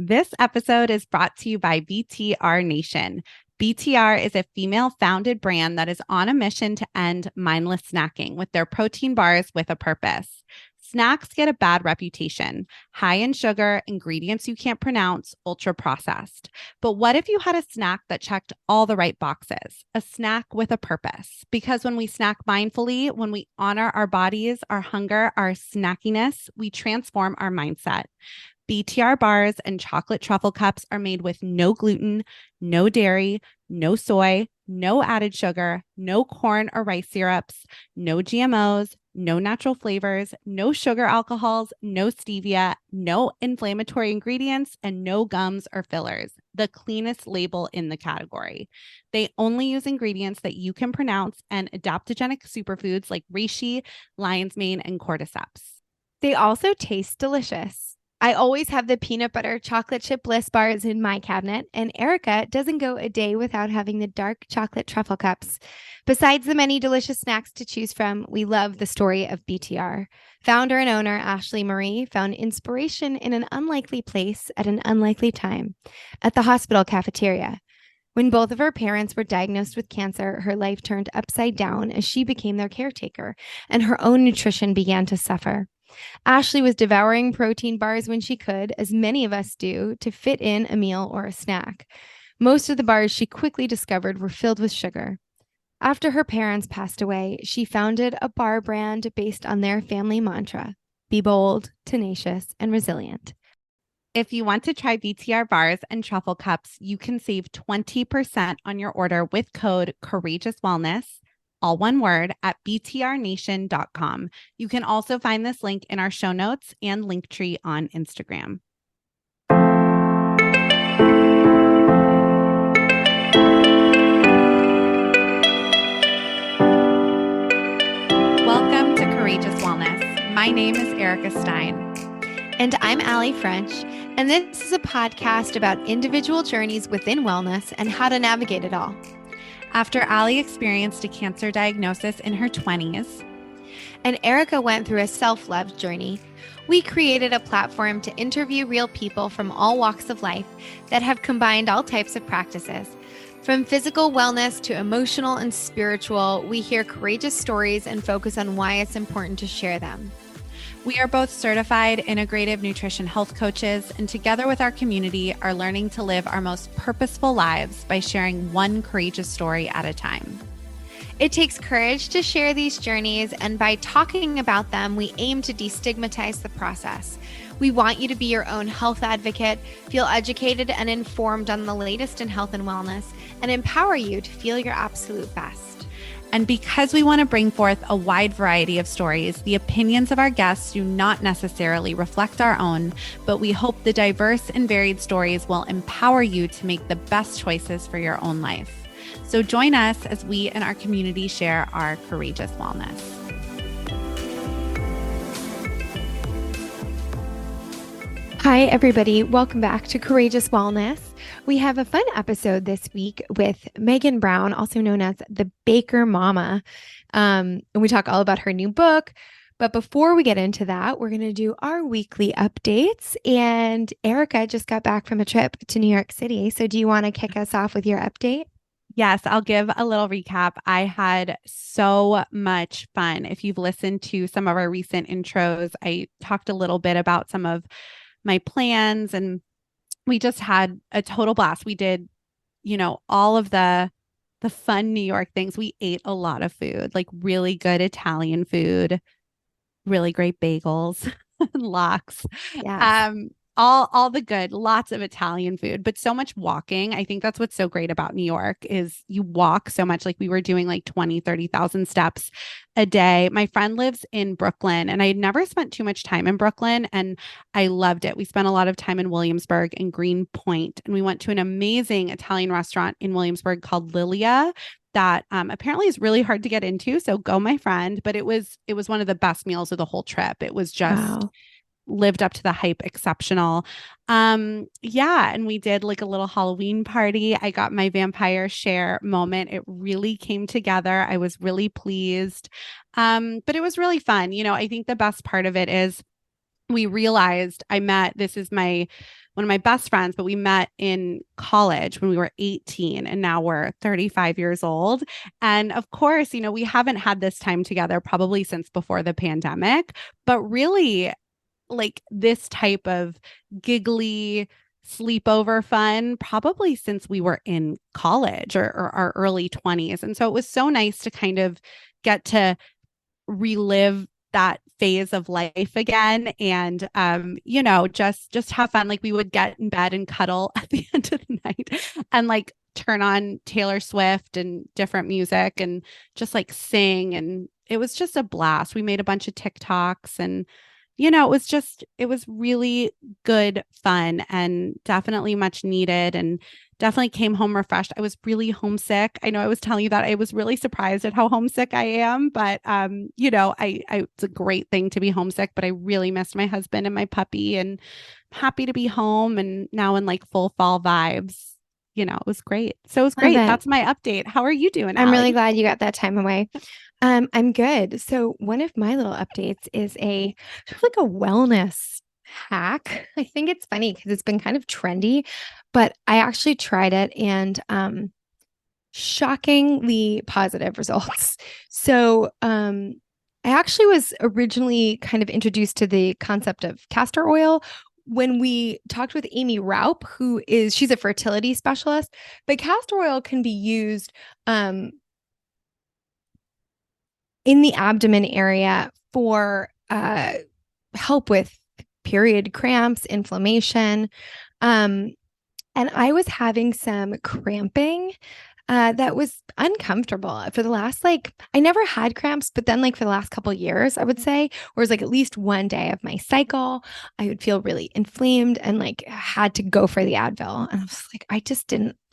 This episode is brought to you by BTR Nation. BTR is a female-founded brand that is on a mission to end mindless snacking with their protein bars with a purpose. Snacks get a bad reputation, high in sugar, ingredients you can't pronounce, ultra-processed. But what if you had a snack that checked all the right boxes? A snack with a purpose. Because when we snack mindfully, when we honor our bodies, our hunger, our snackiness, we transform our mindset. BTR bars and chocolate truffle cups are made with no gluten, no dairy, no soy, no added sugar, no corn or rice syrups, no GMOs, no natural flavors, no sugar alcohols, no stevia, no inflammatory ingredients, and no gums or fillers. The cleanest label in the category. They only use ingredients that you can pronounce and adaptogenic superfoods like reishi, lion's mane, and cordyceps. They also taste delicious. I always have the peanut butter chocolate chip bliss bars in my cabinet, and Erica doesn't go a day without having the dark chocolate truffle cups. Besides the many delicious snacks to choose from, we love the story of BTR. Founder and owner Ashley Marie found inspiration in an unlikely place at an unlikely time, at the hospital cafeteria. When both of her parents were diagnosed with cancer, her life turned upside down as she became their caretaker, and her own nutrition began to suffer. Ashley was devouring protein bars when she could, as many of us do, to fit in a meal or a snack. Most of the bars she quickly discovered were filled with sugar. After her parents passed away, she founded a bar brand based on their family mantra: be bold, tenacious, and resilient. If you want to try BTR bars and truffle cups, you can save 20% on your order with code Courageous Wellness, all one word, at btrnation.com. You can also find this link in our show notes and Linktree on Instagram. Welcome to Courageous Wellness. My name is Erica Stein. And I'm Allie French, and this is a podcast about individual journeys within wellness and how to navigate it all. After Allie experienced a cancer diagnosis in her 20s, and Erica went through a self-love journey, we created a platform to interview real people from all walks of life that have combined all types of practices. From physical wellness to emotional and spiritual, we hear courageous stories and focus on why it's important to share them. We are both certified integrative nutrition health coaches, and together with our community are learning to live our most purposeful lives by sharing one courageous story at a time. It takes courage to share these journeys, and by talking about them, we aim to destigmatize the process. We want you to be your own health advocate, feel educated and informed on the latest in health and wellness, and empower you to feel your absolute best. And because we want to bring forth a wide variety of stories, the opinions of our guests do not necessarily reflect our own, but we hope the diverse and varied stories will empower you to make the best choices for your own life. So join us as we and our community share our courageous wellness. Hi, everybody. Welcome back to Courageous Wellness. We have a fun episode this week with Maegan Brown, also known as the Baker Mama. And we talk all about her new book. But before we get into that, we're going to do our weekly updates. And Erica just got back from a trip to New York City. So do you want to kick us off with your update? Yes, I'll give a little recap. I had so much fun. If you've listened to some of our recent intros, I talked a little bit about some of my plans, and we just had a total blast. We did, all of the fun New York things. We ate a lot of food, like really good Italian food, really great bagels, lox. Yes. All the good, lots of Italian food, but so much walking. I think that's what's so great about New York is you walk so much. Like we were doing like 20, 30,000 steps a day. My friend lives in Brooklyn, and I had never spent too much time in Brooklyn, and I loved it. We spent a lot of time in Williamsburg and Greenpoint, and we went to an amazing Italian restaurant in Williamsburg called Lilia that apparently is really hard to get into. So go, my friend. But it was one of the best meals of the whole trip. It was just lived up to the hype, exceptional. And we did like a little Halloween party. I got my vampire share moment. It really came together. I was really pleased. But it was really fun. I think the best part of it is we realized this is one one of my best friends, but we met in college when we were 18 and now we're 35 years old. And of course, we haven't had this time together probably since before the pandemic, but really like this type of giggly sleepover fun probably since we were in college or our early 20s. And so it was so nice to kind of get to relive that phase of life again and just have fun. Like we would get in bed and cuddle at the end of the night and like turn on Taylor Swift and different music and just like sing, and it was just a blast. We made a bunch of TikToks and it was really good fun and definitely much needed and definitely came home refreshed. I was really homesick. I know I was telling you that I was really surprised at how homesick I am, but it's a great thing to be homesick, but I really missed my husband and my puppy and I'm happy to be home and now in like full fall vibes. It was great. So it was great. That's my update. How are you doing, I'm Allie? really glad you got that time away. I'm good. So one of my little updates is a sort of like a wellness hack. I think it's funny because it's been kind of trendy, but I actually tried it and shockingly positive results. So I actually was originally kind of introduced to the concept of castor oil when we talked with Amy Raup, she's a fertility specialist, but castor oil can be used in the abdomen area for help with period cramps, inflammation. And I was having some cramping that was uncomfortable for the last, I never had cramps, but then for the last couple of years, I would say, whereas at least one day of my cycle, I would feel really inflamed and had to go for the Advil. And I was like, I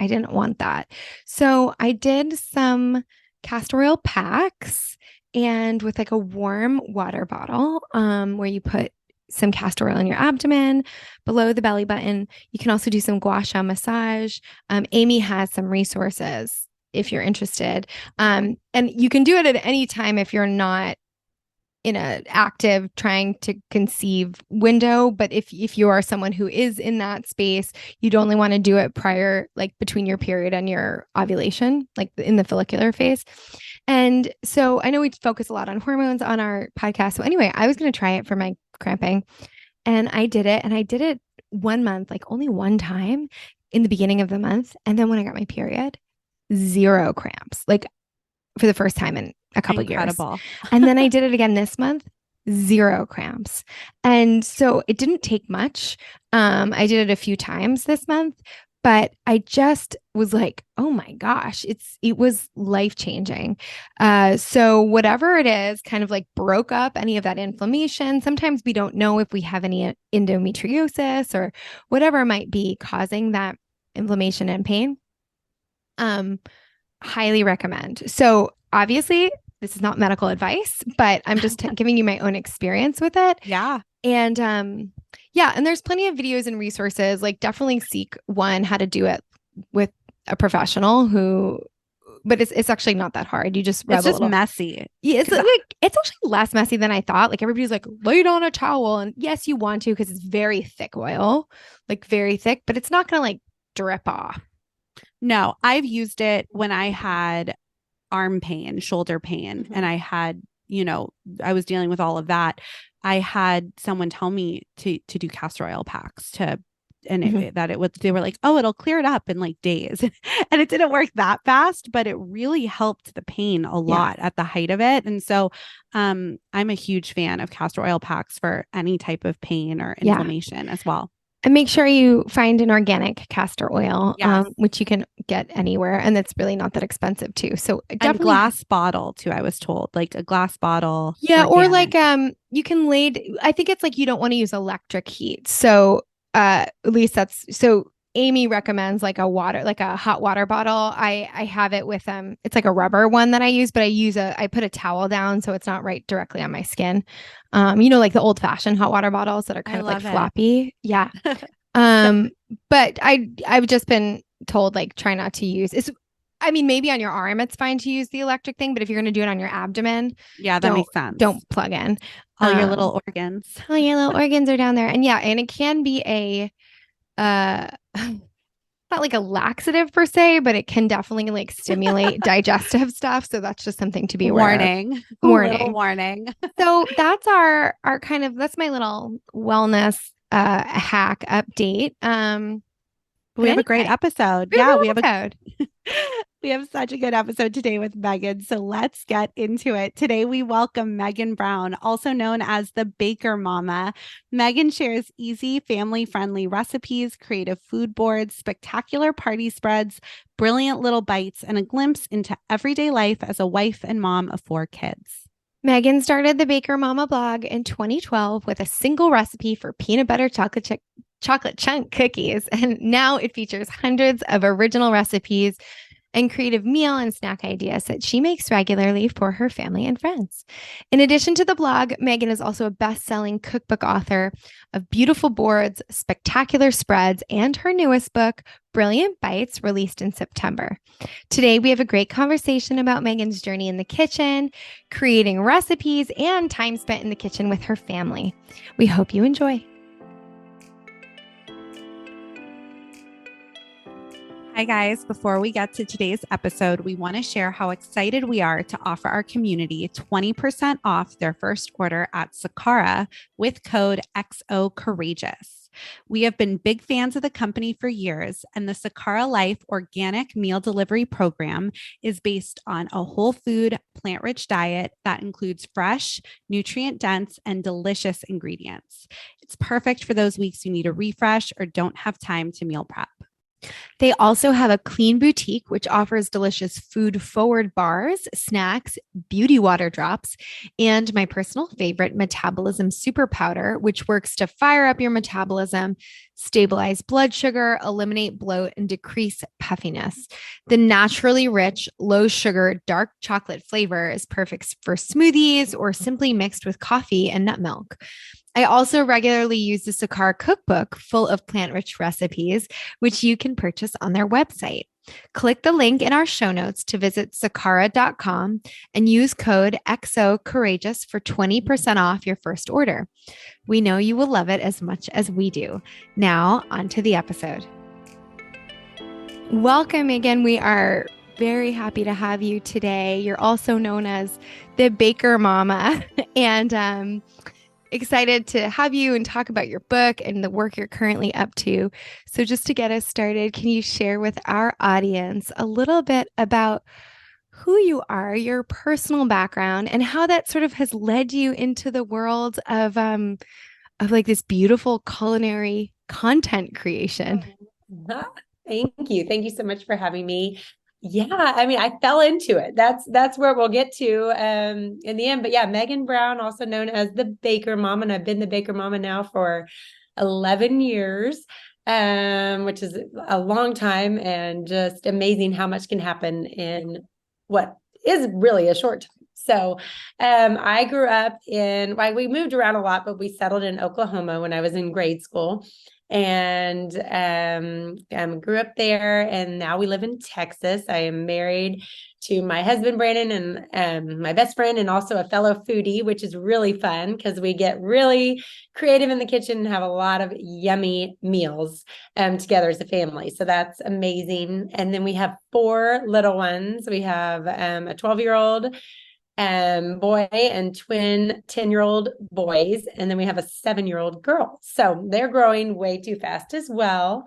didn't want that. So I did some castor oil packs and with a warm water bottle where you put some castor oil in your abdomen below the belly button. You can also do some gua sha massage. Amy has some resources if you're interested. And you can do it at any time if you're not in an active trying to conceive window. But if you are someone who is in that space, you'd only want to do it prior, between your period and your ovulation, in the follicular phase. And so I know we focus a lot on hormones on our podcast. So anyway, I was going to try it for my cramping and I did it. And I did it 1 month, only one time in the beginning of the month. And then when I got my period, 0 cramps, for the first time in a couple years. And then I did it again this month, 0 cramps. And so it didn't take much. I did it a few times this month, but I just was like, oh my gosh, it was life-changing. So whatever it is kind of broke up any of that inflammation. Sometimes we don't know if we have any endometriosis or whatever might be causing that inflammation and pain. Highly recommend. So obviously this is not medical advice, but I'm just giving you my own experience with it. Yeah. And and there's plenty of videos and resources. Definitely seek how to do it with a professional but it's actually not that hard. You just rub it's just messy. Yeah, it's actually less messy than I thought. Everybody's lay it on a towel, and yes, you want to because it's very thick oil, very thick, but it's not gonna drip off. No, I've used it when I had arm pain, shoulder pain, and I had, I was dealing with all of that. I had someone tell me to do castor oil packs they were like, oh, it'll clear it up in days. And it didn't work that fast, but it really helped the pain a lot at the height of it. And so I'm a huge fan of castor oil packs for any type of pain or inflammation as well. And make sure you find an organic castor oil, which you can get anywhere. And that's really not that expensive too. So definitely. And glass bottle too, I was told, a glass bottle. Yeah. Organic. Or you can I think it's you don't want to use electric heat. So at least so Amy recommends a hot water bottle. I have it with, it's a rubber one that I use, but I put a towel down so it's not right directly on my skin. The old fashioned hot water bottles that are kind of floppy. Yeah. But I've just been told try not to use maybe on your arm, it's fine to use the electric thing, but if you're going to do it on your abdomen, that makes sense. Don't plug in all your little organs. All your little organs are down there. And and it can be uh not like a laxative per se, but it can definitely like stimulate digestive stuff. So that's just something to be aware of. Warning. Little Warning. warning. So that's our kind of that's my little wellness hack update. We But have a great anyway, episode. we have a Yeah, good episode. we have such a good episode today with Maegan. So let's get into it. Today we welcome Maegan Brown, also known as the Baker Mama. Maegan shares easy, family-friendly recipes, creative food boards, spectacular party spreads, brilliant little bites, and a glimpse into everyday life as a wife and mom of 4 kids. Maegan started the Baker Mama blog in 2012 with a single recipe for peanut butter chocolate chunk cookies, and now it features hundreds of original recipes and creative meal and snack ideas that she makes regularly for her family and friends. In addition to the blog, Maegan is also a best-selling cookbook author of beautiful boards, spectacular spreads, and her newest book, Brilliant Bites, released in September. Today, we have a great conversation about Maegan's journey in the kitchen, creating recipes, and time spent in the kitchen with her family. We hope you enjoy. Hi, guys. Before we get to today's episode, we want to share how excited we are to offer our community 20% off their first order at Sakara with code XOCourageous. We have been big fans of the company for years, and the Sakara Life organic meal delivery program is based on a whole food, plant-rich diet that includes fresh, nutrient-dense, and delicious ingredients. It's perfect for those weeks you need a refresh or don't have time to meal prep. They also have a clean boutique, which offers delicious food forward bars, snacks, beauty water drops, and my personal favorite, metabolism super powder, which works to fire up your metabolism, stabilize blood sugar, eliminate bloat, and decrease puffiness. The naturally rich, low sugar, dark chocolate flavor is perfect for smoothies or simply mixed with coffee and nut milk. I also regularly use the Sakara cookbook full of plant-rich recipes, which you can purchase on their website. Click the link in our show notes to visit sakara.com and use code XOCourageous for 20% off your first order. We know you will love it as much as we do. Now, on to the episode. Welcome again. We are very happy to have you today. You're also known as the Baker Mama, and excited to have you and talk about your book and the work you're currently up to. So just to get us started, can you share with our audience a little bit about who you are, your personal background, and how that sort of has led you into the world of like this beautiful culinary content creation? Thank you. Thank you so much for having me. Yeah, I mean, I fell into it. That's where we'll get to in the end. But yeah, Maegan Brown, also known as the Baker Mama, and I've been the Baker Mama now for 11 years, which is a long time, and just amazing how much can happen in what is really a short time. So I grew up we moved around a lot, but we settled in Oklahoma when I was in grade school. And grew up there, and now we live in Texas. I am married to my husband Brandon, and my best friend, and also a fellow foodie, which is really fun because we get really creative in the kitchen and have a lot of yummy meals together as a family. So that's amazing. And then we have 4 little ones. We have a 12-year-old boy and twin 10-year-old boys, and then we have a 7-year-old girl. So they're growing way too fast as well.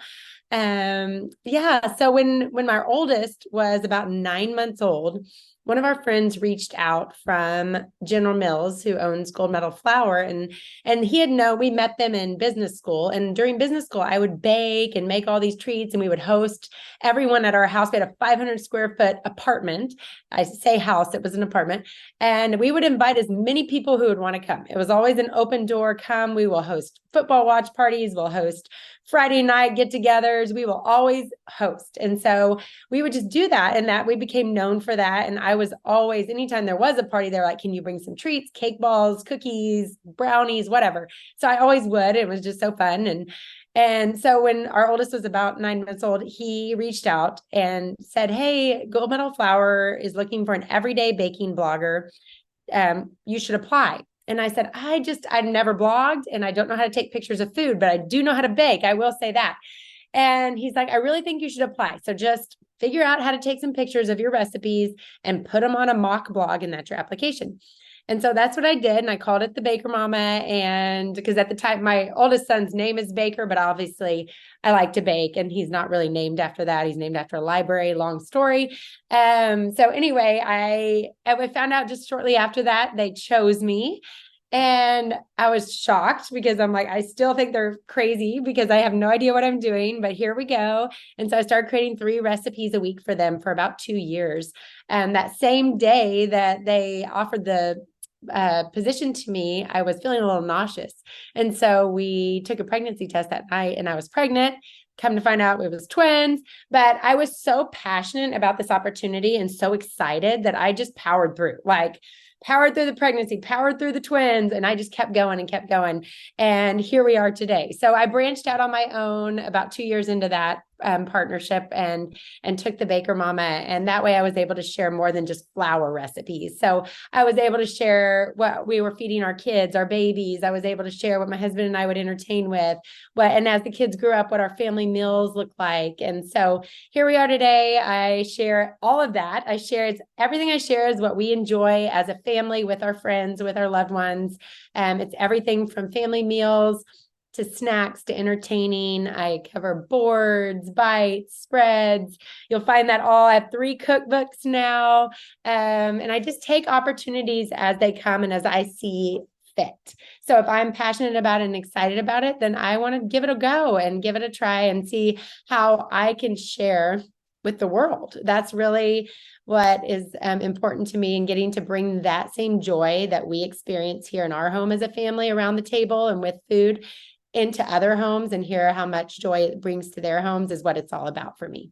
So when our oldest was about 9 months old, one of our friends reached out from General Mills, who owns Gold Medal Flour, and we met them in business school. And during business school, I would bake and make all these treats, and we would host everyone at our house. We had a 500 square foot apartment. I say house, it was an apartment. And we would invite as many people who would want to come. It was always an open door. Come, we will host football watch parties. We'll host Friday night get-togethers. We will always host. And so we would just do that, and that we became known for that. And I was always, anytime there was a party, they're like, can you bring some treats, cake balls, cookies, brownies, whatever. So I always would. It was just so fun. And so when our oldest was about 9 months old, he reached out and said, hey, Gold Medal Flour is looking for an everyday baking blogger. You should apply. And I said, I've never blogged and I don't know how to take pictures of food, but I do know how to bake. I will say that. And he's like, I really think you should apply. So just figure out how to take some pictures of your recipes and put them on a mock blog, and that's your application. And so that's what I did. And I called it the Baker Mama. And because at the time, my oldest son's name is Baker, but obviously I like to bake. And he's not really named after that. He's named after a library, long story. So anyway, I found out just shortly after that, they chose me. And I was shocked because I'm like, I still think they're crazy because I have no idea what I'm doing, but here we go. And so I started creating 3 recipes a week for them for about 2 years. And that same day that they offered the position to me, I was feeling a little nauseous. And so we took a pregnancy test that night and I was pregnant. Come to find out it was twins, but I was so passionate about this opportunity and so excited that I just powered through the pregnancy, powered through the twins. And I just kept going and kept going. And here we are today. So I branched out on my own about 2 years into that partnership and took the Baker Mama. And that way I was able to share more than just flour recipes. So I was able to share what we were feeding our kids, our babies. I was able to share what my husband and I would entertain with, and as the kids grew up, what our family meals look like. And so here we are today. I share all of that. Everything I share is what we enjoy as a family with our friends, with our loved ones. It's everything from family meals to snacks, to entertaining. I cover boards, bites, spreads. You'll find that all. I have 3 cookbooks now. And I just take opportunities as they come and as I see fit. So if I'm passionate about it and excited about it, then I want to give it a go and give it a try and see how I can share with the world. That's really what is important to me, and getting to bring that same joy that we experience here in our home as a family around the table and with food into other homes and hear how much joy it brings to their homes is what it's all about for me.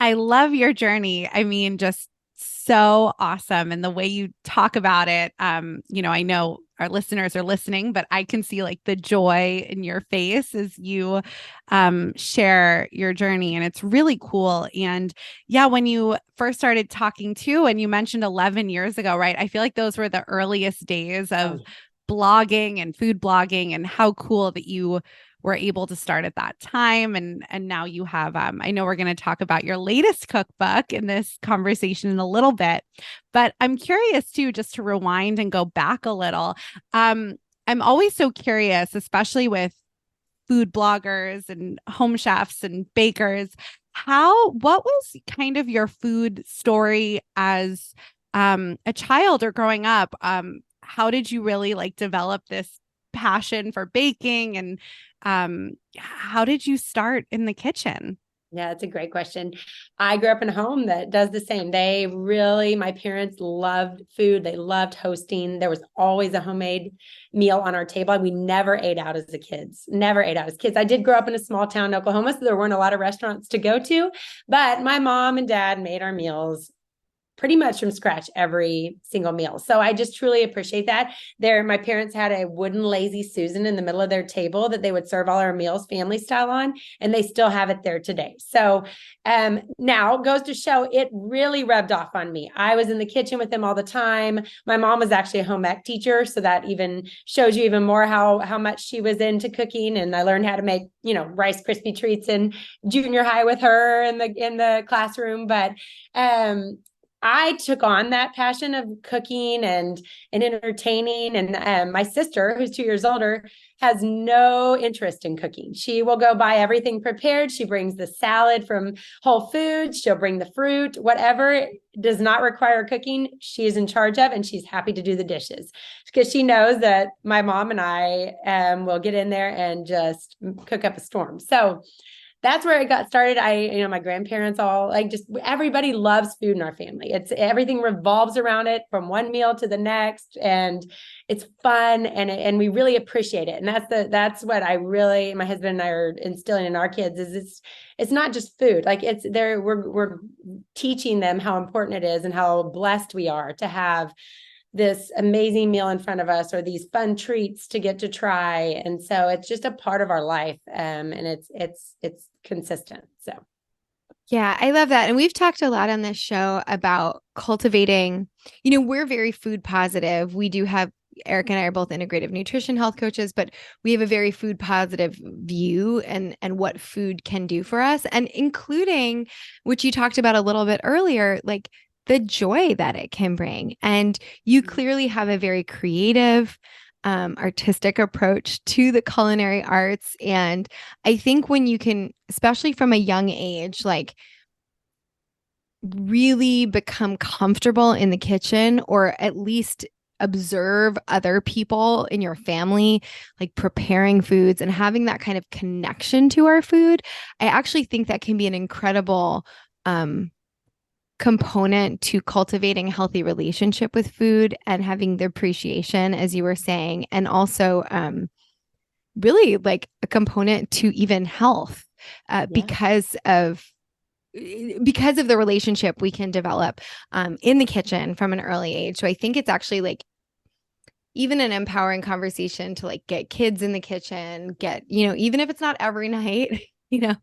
I love your journey. I mean, just so awesome. And the way you talk about it, I know our listeners are listening, but I can see like the joy in your face as you share your journey. And it's really cool. And yeah, when you first started talking to, and you mentioned 11 years ago, right? I feel like those were the earliest days of blogging and food blogging, and how cool that you were able to start at that time. And now you have, I know we're going to talk about your latest cookbook in this conversation in a little bit, but I'm curious too, just to rewind and go back a little. I'm always so curious, especially with food bloggers and home chefs and bakers, what was kind of your food story as a child or growing up? How did you really like develop this passion for baking, and how did you start in the kitchen? Yeah, that's a great question. I grew up in a home that does the same. My parents loved food. They loved hosting. There was always a homemade meal on our table. We never ate out as kids. I did grow up in a small town in Oklahoma, so there weren't a lot of restaurants to go to, but my mom and dad made our meals pretty much from scratch every single meal. So I just truly appreciate that. My parents had a wooden lazy Susan in the middle of their table that they would serve all our meals family style on, and they still have it there today. So now it goes to show it really rubbed off on me. I was in the kitchen with them all the time. My mom was actually a home ec teacher, so that even shows you even more how much she was into cooking. And I learned how to make, Rice Krispie treats in junior high with her in the classroom. But I took on that passion of cooking and entertaining. And my sister, who's 2 years older, has no interest in cooking. She will go buy everything prepared. She brings the salad from Whole Foods. She'll bring the fruit, whatever does not require cooking, she is in charge of, and she's happy to do the dishes because she knows that my mom and I will get in there and just cook up a storm. So that's where it got started. My grandparents everybody loves food in our family. Everything revolves around it from one meal to the next, and it's fun and we really appreciate it. And that's what my husband and I are instilling in our kids is it's not just food. Like we're teaching them how important it is and how blessed we are to have this amazing meal in front of us, or these fun treats to get to try. And so it's just a part of our life. And it's consistent. So. Yeah, I love that. And we've talked a lot on this show about cultivating, we're very food positive. We do have Eric and I are both integrative nutrition health coaches, but we have a very food positive view and what food can do for us, and including, which you talked about a little bit earlier, like the joy that it can bring. And you clearly have a very creative, artistic approach to the culinary arts. And I think when you can, especially from a young age, like really become comfortable in the kitchen, or at least observe other people in your family, like preparing foods and having that kind of connection to our food, I actually think that can be an incredible component to cultivating a healthy relationship with food and having the appreciation, as you were saying, and also really like a component to even health because of the relationship we can develop in the kitchen from an early age. So I think it's actually like even an empowering conversation to like get kids in the kitchen, even if it's not every night,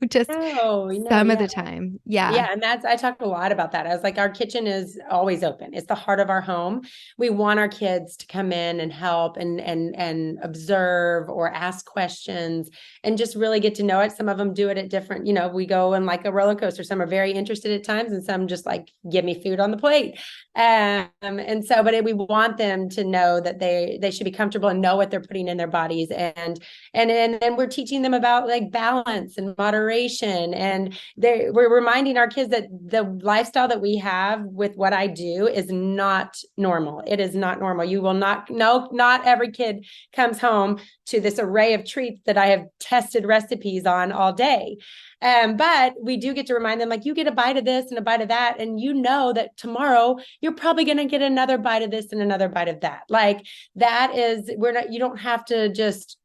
just some of the time. Yeah. Yeah. And I talk a lot about that. I was like, our kitchen is always open. It's the heart of our home. We want our kids to come in and help and observe or ask questions and just really get to know it. Some of them do it at different, we go on like a roller coaster. Some are very interested at times and some just like, give me food on the plate. But we want them to know that they should be comfortable and know what they're putting in their bodies. And then we're teaching them about like balance and moderation. And we're reminding our kids that the lifestyle that we have with what I do is not normal. It is not normal. You will not every kid comes home to this array of treats that I have tested recipes on all day. But we do get to remind them, like, you get a bite of this and a bite of that. And you know that tomorrow you're probably going to get another bite of this and another bite of that. Like that is, you don't have to just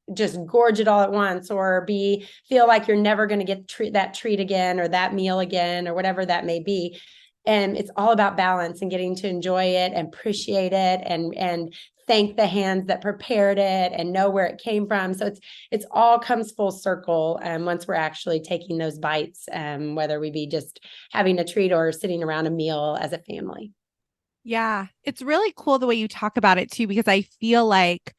gorge it all at once or feel like you're never going to get that treat again or that meal again or whatever that may be. And it's all about balance and getting to enjoy it and appreciate it and thank the hands that prepared it and know where it came from. So it's all comes full circle once we're actually taking those bites, whether we be just having a treat or sitting around a meal as a family. Yeah, it's really cool the way you talk about it too, because I feel like,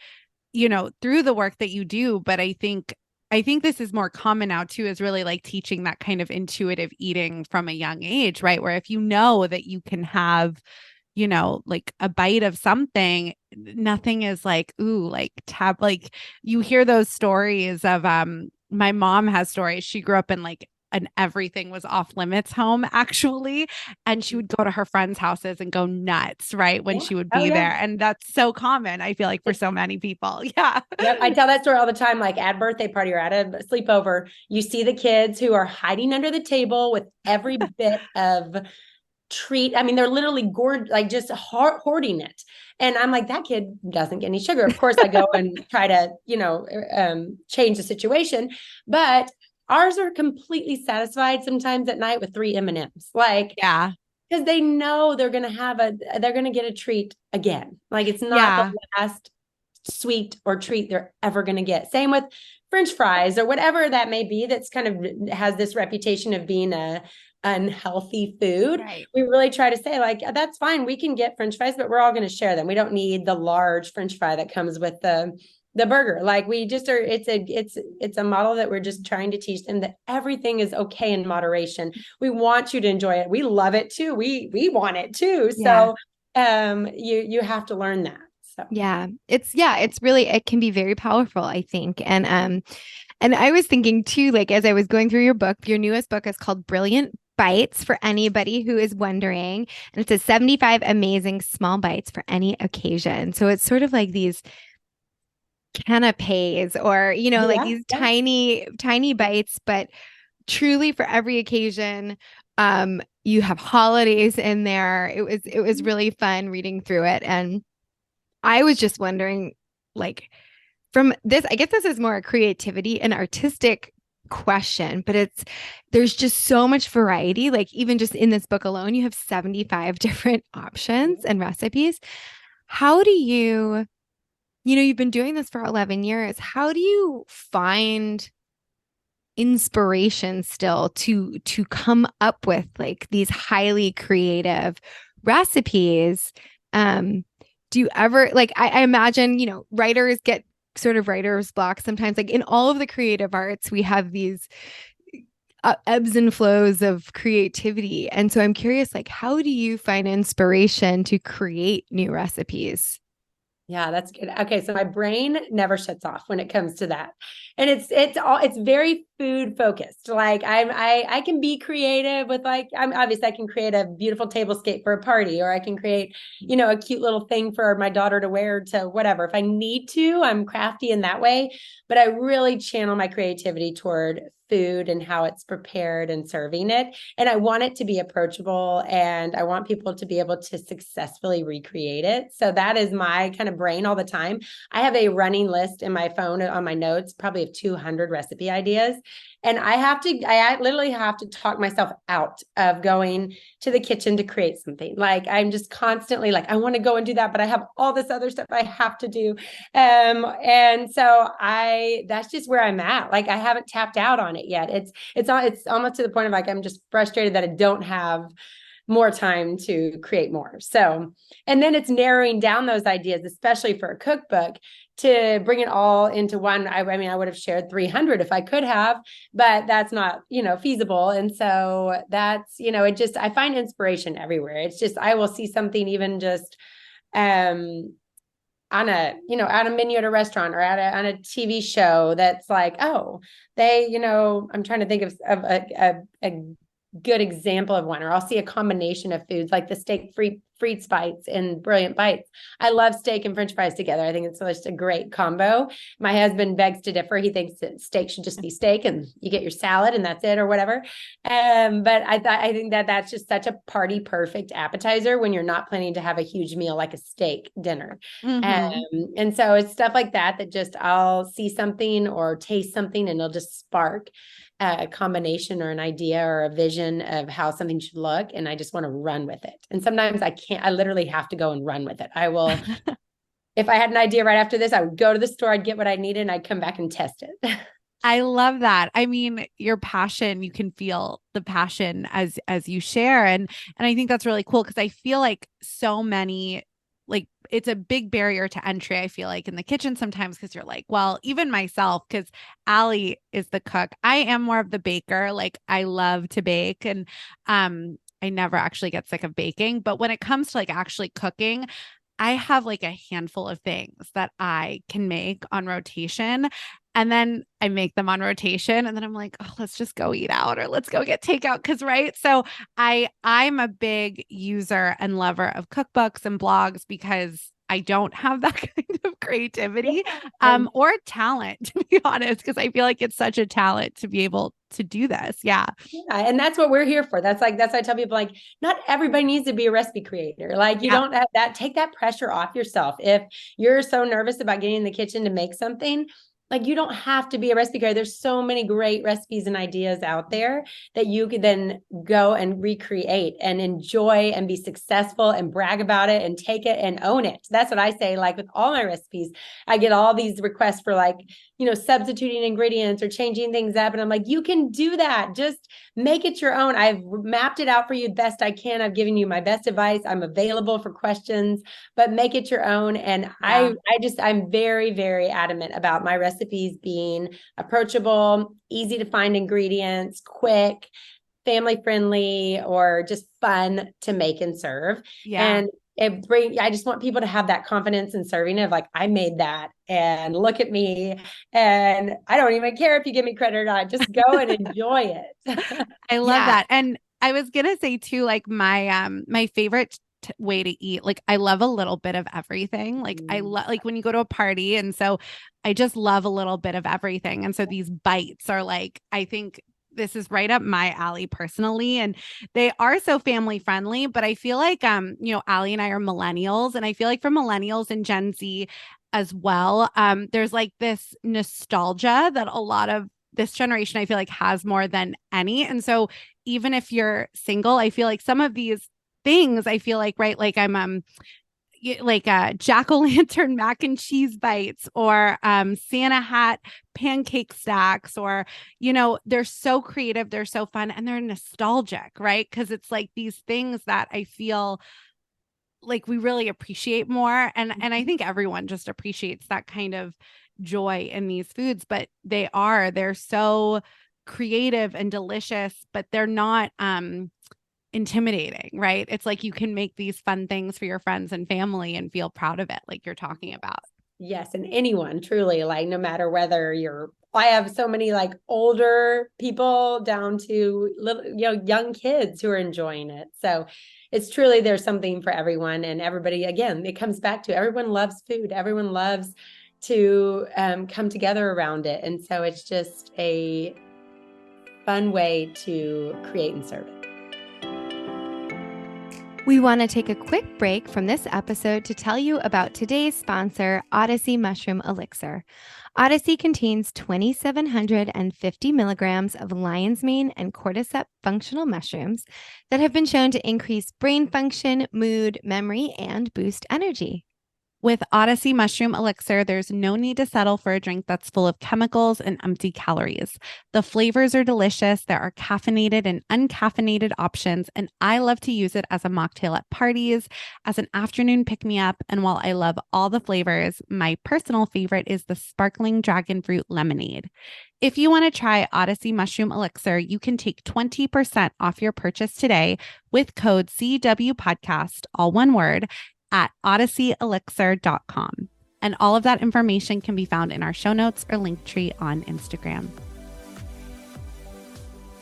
through the work that you do, but I think this is more common now too, is really like teaching that kind of intuitive eating from a young age, right? Where if you know that you can have, like a bite of something, nothing is like, ooh, like you hear those stories of, my mom has stories. She grew up in like an everything was off limits home actually. And she would go to her friends' houses and go nuts, right? When she would be there. And that's so common, I feel like, for so many people. Yeah. Yep. I tell that story all the time, like at birthday party or at a sleepover, you see the kids who are hiding under the table with every bit of treat. I mean, they're literally like just hoarding it. And I'm like, that kid doesn't get any sugar. Of course, I go and try to, change the situation. But ours are completely satisfied sometimes at night with 3 M&Ms. Like, yeah, because they know they're going to get a treat again. Like it's not the last sweet or treat they're ever going to get. Same with French fries or whatever that may be. That's kind of has this reputation of being a unhealthy food. Right. We really try to say like, that's fine. We can get French fries, but we're all going to share them. We don't need the large French fry that comes with the burger. Like we just are, it's a model that we're just trying to teach them that everything is okay in moderation. We want you to enjoy it. We love it too. We want it too. So you have to learn that. So it's really, it can be very powerful, I think. And I was thinking too, like, as I was going through your newest book is called Brilliant Bites, for anybody who is wondering. And it says 75 amazing small bites for any occasion. So it's sort of like these canapes or, like these tiny bites, but truly for every occasion. You have holidays in there. It was really fun reading through it. And I was just wondering, like, from this, I guess this is more a creativity and artistic question, but there's just so much variety. Like even just in this book alone, you have 75 different options and recipes. How do you've been doing this for 11 years. How do you find inspiration still to come up with like these highly creative recipes do you ever like, I imagine, you know, writers get sort of writer's block sometimes, like in all of the creative arts, we have these ebbs and flows of creativity. And so I'm curious, like, how do you find inspiration to create new recipes? Yeah, that's good. Okay, so my brain never shuts off when it comes to that. And it's very food focused. Like I can be creative with like I'm obviously I can create a beautiful tablescape for a party, or I can create, you know, a cute little thing for my daughter to wear to whatever. If I need to, I'm crafty in that way, but I really channel my creativity toward food and how it's prepared and serving it. And I want it to be approachable, and I want people to be able to successfully recreate it. So that is my kind of brain all the time. I have a running list in my phone on my notes, probably of 200 recipe ideas. And I literally have to talk myself out of going to the kitchen to create something. Like I'm just constantly like, I want to go and do that, but I have all this other stuff I have to do. And so that's just where I'm at. Like I haven't tapped out on it yet. It's almost to the point of like, I'm just frustrated that I don't have more time to create more. So, and then it's narrowing down those ideas, especially for a cookbook, to bring it all into one. I mean, I would have shared 300 if I could have, but that's not, you know, feasible. And so that's, you know, I find inspiration everywhere. It's just, I will see something even just, on a menu at a restaurant or on a TV show that's like, oh, they, you know, I'm trying to think of a good example of one, or I'll see a combination of foods like the steak frites bites in Brilliant Bites. I love steak and French fries together. I think it's just a great combo. My husband begs to differ. He thinks that steak should just be steak and you get your salad and that's it or whatever. But I think that's just such a party perfect appetizer when you're not planning to have a huge meal like a steak dinner. And so it's stuff like that just I'll see something or taste something and it'll just spark a combination or an idea or a vision of how something should look. And I just want to run with it. And sometimes I literally have to go and run with it. I will, if I had an idea right after this, I would go to the store, I'd get what I needed and I'd come back and test it. I love that. I mean, your passion, you can feel the passion as you share. And I think that's really cool because I feel like so many, like it's a big barrier to entry, I feel like in the kitchen sometimes, because you're like, well, even myself, because Allie is the cook. I am more of the baker. Like I love to bake and I never actually get sick of baking. But when it comes to like actually cooking, I have like a handful of things that I can make on rotation. And then I make them on rotation and then I'm like, oh, let's just go eat out or let's go get takeout. Cause right. So I'm a big user and lover of cookbooks and blogs because I don't have that kind of creativity or talent, to be honest, because I feel like it's such a talent to be able to do this. Yeah. And that's what we're here for. That's why I tell people like, not everybody needs to be a recipe creator. Like you don't have that, take that pressure off yourself. If you're so nervous about getting in the kitchen to make something, like you don't have to be a recipe creator. There's so many great recipes and ideas out there that you could then go and recreate and enjoy and be successful and brag about it and take it and own it. That's what I say. Like with all my recipes, I get all these requests for like, you know, substituting ingredients or changing things up. And I'm like, you can do that. Just make it your own. I've mapped it out for you best I can. I've given you my best advice. I'm available for questions, but make it your own. And I'm very, very adamant about my recipes being approachable, easy to find ingredients, quick, family friendly, or just fun to make and serve. Yeah. And I just want people to have that confidence in serving it of like, I made that and look at me and I don't even care if you give me credit or not, just go and enjoy it. I love that. And I was going to say too, like my favorite way to eat, like I love a little bit of everything. Like I love, like when you go to a party. And so I just love a little bit of everything. And so these bites are like, I think this is right up my alley personally. And they are so family friendly, but I feel like, Allie and I are millennials. And I feel like for millennials and Gen Z as well, there's like this nostalgia that a lot of this generation, I feel like has more than any. And so even if you're single, I feel like some of these things, I feel like, right, like I'm, like jack-o'-lantern mac and cheese bites or Santa hat pancake stacks, or, they're so creative, they're so fun, and they're nostalgic, right? Because it's like these things that I feel like we really appreciate more. And I think everyone just appreciates that kind of joy in these foods, but they're so creative and delicious, but they're not intimidating, right? It's like you can make these fun things for your friends and family and feel proud of it, like you're talking about. Yes, and anyone truly, like no matter whether I have so many like older people down to little, young kids who are enjoying it. So it's truly, there's something for everyone, and everybody, again, it comes back to everyone loves food. Everyone loves to come together around it. And so it's just a fun way to create and serve it. We want to take a quick break from this episode to tell you about today's sponsor, Odyssey Mushroom Elixir. Odyssey contains 2,750 milligrams of lion's mane and cordyceps functional mushrooms that have been shown to increase brain function, mood, memory, and boost energy. With Odyssey Mushroom Elixir, there's no need to settle for a drink that's full of chemicals and empty calories. The flavors are delicious. There are caffeinated and uncaffeinated options, and I love to use it as a mocktail at parties, as an afternoon pick-me-up. And while I love all the flavors, my personal favorite is the sparkling dragon fruit lemonade. If you want to try Odyssey Mushroom Elixir, you can take 20% off your purchase today with code CWPodcast, all one word, at odysseyelixir.com. And all of that information can be found in our show notes or link tree on Instagram.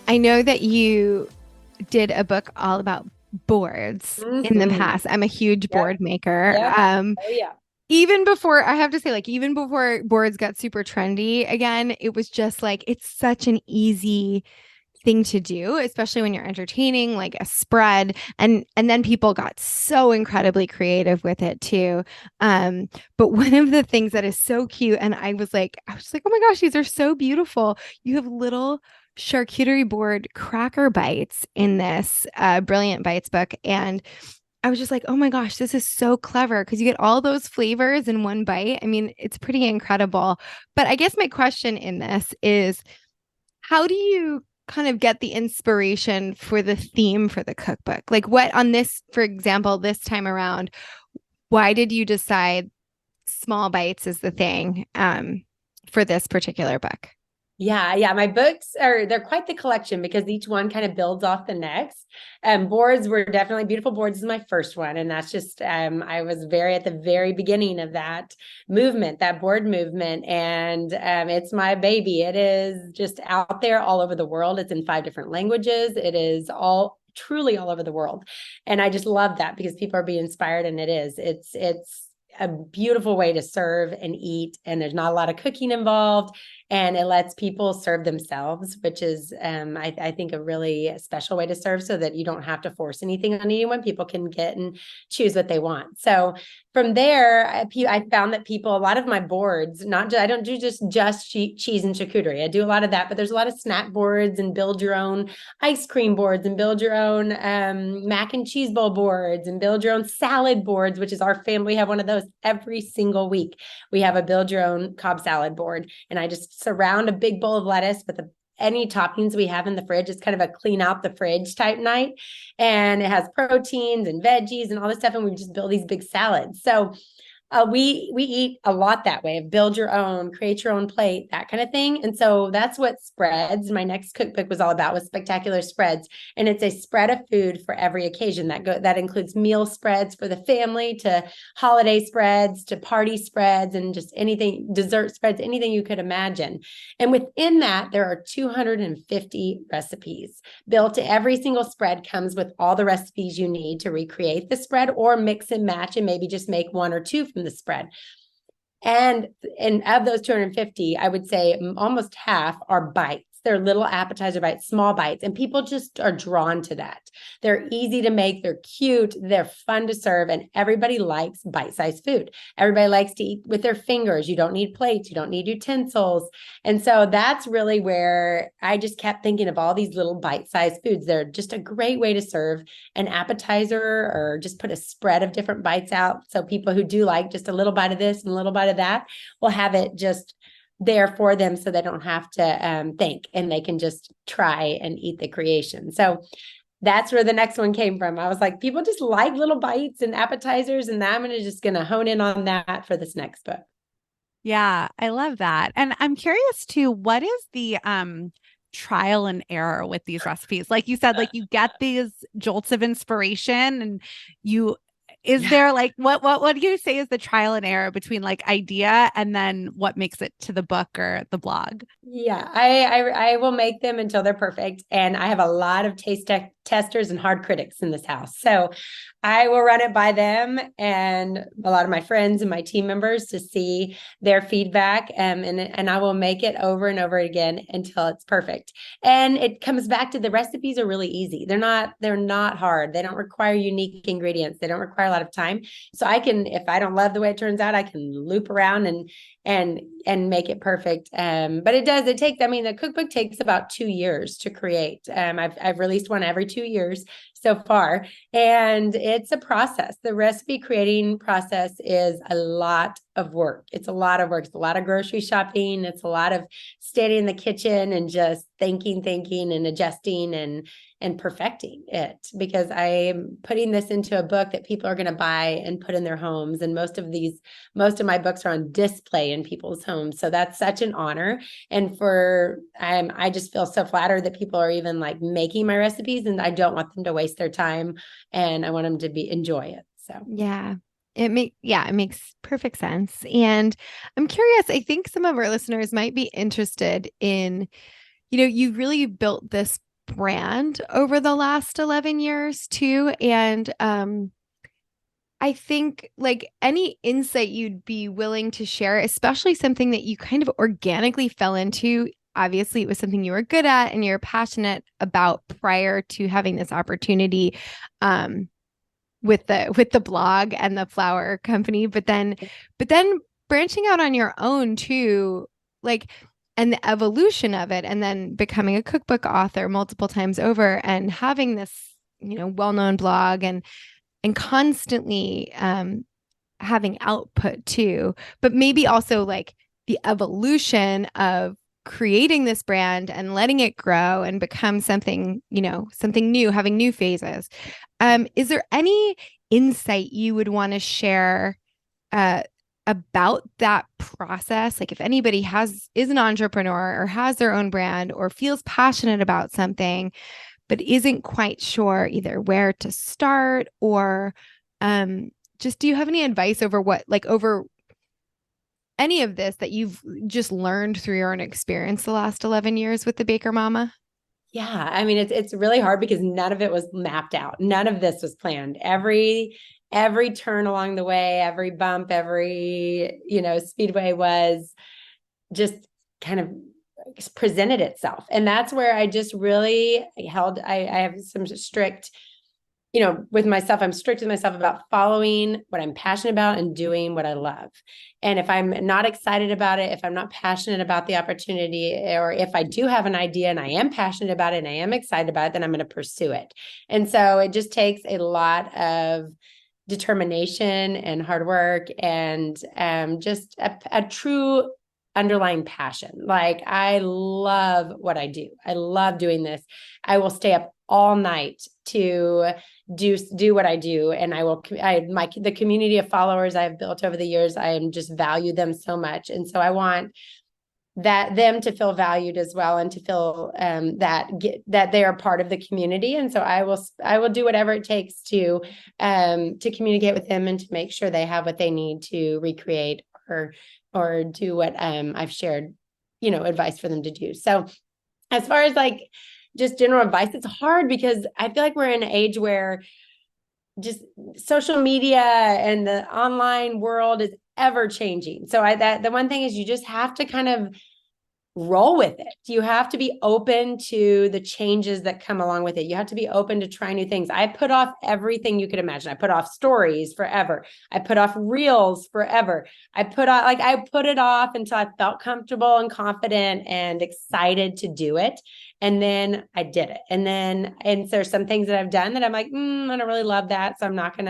I know that you did a book all about boards in the past. I'm a huge board maker. Oh, yeah. Even before, I have to say, like, even before boards got super trendy again, it was just like, it's such an easy thing to do, especially when you're entertaining, like a spread, and then people got so incredibly creative with it too. But one of the things that is so cute, and I was like, oh my gosh, these are so beautiful. You have little charcuterie board cracker bites in this Brilliant Bites book, and I was just like, oh my gosh, this is so clever because you get all those flavors in one bite. I mean, it's pretty incredible. But I guess my question in this is, how do you kind of get the inspiration for the theme for the cookbook? Like, what on this, for example, this time around, why did you decide small bites is the thing for this particular book? Yeah. My books they're quite the collection because each one kind of builds off the next. Boards were definitely Beautiful Boards is my first one. And that's just, I was at the very beginning of that movement, that board movement. And it's my baby. It is just out there all over the world. It's in 5 different languages. It is truly all over the world. And I just love that because people are being inspired, and it's a beautiful way to serve and eat. And there's not a lot of cooking involved. And it lets people serve themselves, which is, I think, a really special way to serve, so that you don't have to force anything on anyone. People can get and choose what they want. So from there, I found that a lot of my boards, I don't do just cheese and charcuterie. I do a lot of that, but there's a lot of snack boards and build your own ice cream boards and build your own mac and cheese bowl boards and build your own salad boards, which is our family. We have one of those every single week. We have a build your own Cobb salad board, and I just surround a big bowl of lettuce with any toppings we have in the fridge. It's kind of a clean out the fridge type night. And it has proteins and veggies and all this stuff. And we just build these big salads. So we eat a lot that way, of build your own, create your own plate, that kind of thing. And so that's what spreads, my next cookbook was all about, was spectacular spreads. And it's a spread of food for every occasion that includes meal spreads for the family, to holiday spreads, to party spreads, and just anything, dessert spreads, anything you could imagine. And within that, there are 250 recipes built. Every single spread comes with all the recipes you need to recreate the spread, or mix and match and maybe just make 1 or 2 from the spread. And of those 250, I would say almost half are bites. They're little appetizer bites, small bites, and people just are drawn to that. They're easy to make, they're cute, they're fun to serve, and everybody likes bite-sized food. Everybody likes to eat with their fingers. You don't need plates, you don't need utensils. And so that's really where I just kept thinking of all these little bite-sized foods. They're just a great way to serve an appetizer, or just put a spread of different bites out. So people who do like just a little bite of this and a little bite of that will have it just there for them, so they don't have to think, and they can just try and eat the creation. So that's where the next one came from. I was like, people just like little bites and appetizers, and I'm just going to hone in on that for this next book. Yeah, I love that. And I'm curious too, what is the trial and error with these recipes? Like you said, like you get these jolts of inspiration and you is there like what do you say is the trial and error between like idea and then what makes it to the book or the blog? Yeah, I will make them until they're perfect. And I have a lot of testers and hard critics in this house. So I will run it by them and a lot of my friends and my team members to see their feedback. And I will make it over and over again until it's perfect. And it comes back to the recipes are really easy. They're not hard. They don't require unique ingredients. They don't require a lot of time. So I can, if I don't love the way it turns out, I can loop around and make it perfect. But the cookbook takes about 2 years to create. I've released one every 2 years so far, and it's a process. The recipe creating process is a lot of work. It's a lot of work. It's a lot of grocery shopping. It's a lot of standing in the kitchen and just thinking and adjusting and perfecting it, because I'm putting this into a book that people are going to buy and put in their homes. And most of my books are on display in people's homes. So that's such an honor. And I just feel so flattered that people are even like making my recipes, and I don't want them to waste their time, and I want them to enjoy it. So yeah. It makes perfect sense. And I'm curious, I think some of our listeners might be interested in, you really built this brand over the last 11 years too. And I think like any insight you'd be willing to share, especially something that you kind of organically fell into. Obviously, it was something you were good at and you're passionate about prior to having this opportunity with the blog and the flower company, but then branching out on your own too, like, and the evolution of it, and then becoming a cookbook author multiple times over and having this, well-known blog and constantly having output too, but maybe also like the evolution of creating this brand and letting it grow and become something new, having new phases. Is there any insight you would want to share about that process? Like if anybody is an entrepreneur or has their own brand or feels passionate about something, but isn't quite sure either where to start or just do you have any advice over any of this that you've just learned through your own experience the last 11 years with the Baker Mama? Yeah, I mean, it's really hard because none of it was mapped out. None of this was planned. Every turn along the way, every bump, every, speedway was just kind of presented itself. And that's where I just really I have some strict, with myself, I'm strict with myself about following what I'm passionate about and doing what I love. And if I'm not excited about it, if I'm not passionate about the opportunity, or if I do have an idea and I am passionate about it and I am excited about it, then I'm going to pursue it. And so it just takes a lot of determination and hard work and just a true underlying passion. Like I love what I do. I love doing this. I will stay up all night to do what I do. And the community of followers I've built over the years, I just value them so much. And so I want them to feel valued as well, and to feel that they are part of the community. And so I will do whatever it takes to communicate with them and to make sure they have what they need to recreate or do what I've shared, advice for them to do. So as far as like just general advice, it's hard because I feel like we're in an age where just social media and the online world is ever changing. So the one thing is you just have to kind of roll with it. You have to be open to the changes that come along with it. You have to be open to try new things. I put off everything you could imagine. I put off stories forever. I put off reels forever. I put it off until I felt comfortable and confident and excited to do it. And then I did it. And there's some things that I've done that I'm like, I don't really love that. So I'm not going